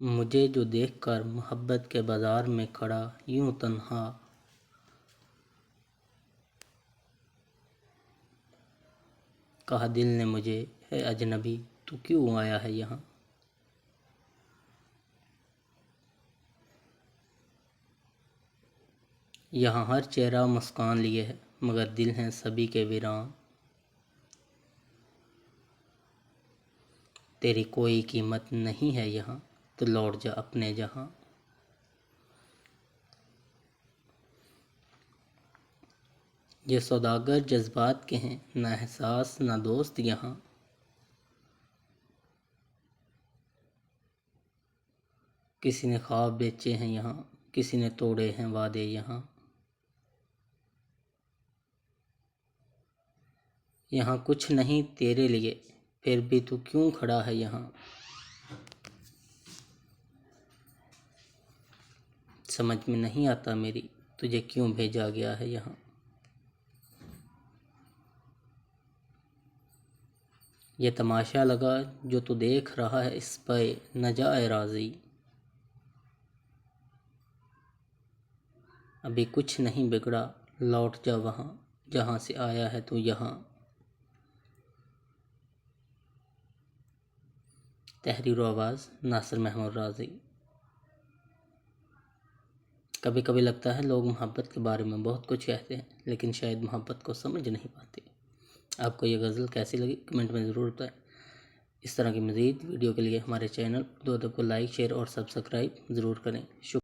मुझे जो देखकर मोहब्बत के बाजार में खड़ा यूं तन्हा, कहा दिल ने मुझे, है अजनबी तू क्यों आया है यहाँ। यहाँ हर चेहरा मुस्कान लिए है मगर दिल हैं सभी के वीरान। तेरी कोई कीमत नहीं है यहाँ, तो लौट जा अपने जहाँ। ये सौदागर जज्बात के हैं, ना एहसास ना दोस्त यहाँ। किसी ने ख्वाब बेचे हैं यहाँ, किसी ने तोड़े हैं वादे यहाँ। यहाँ कुछ नहीं तेरे लिए, फिर भी तू क्यों खड़ा है यहाँ। समझ में नहीं आता मेरी, तुझे क्यों भेजा गया है यहाँ। ये तमाशा लगा जो तू देख रहा है, इस पे न जाए राज़ी। अभी कुछ नहीं बिगड़ा, लौट जा वहाँ जहाँ से आया है तू यहाँ। तहरीर आवाज़ नासिर महमूद राज़ी। कभी कभी लगता है लोग मोहब्बत के बारे में बहुत कुछ कहते हैं, लेकिन शायद मोहब्बत को समझ नहीं पाते। आपको ये गज़ल कैसी लगी कमेंट में ज़रूर बताएं। इस तरह की मज़ीद वीडियो के लिए हमारे चैनल उर्दू अदब को लाइक शेयर और सब्सक्राइब ज़रूर करें। शुक्रिया।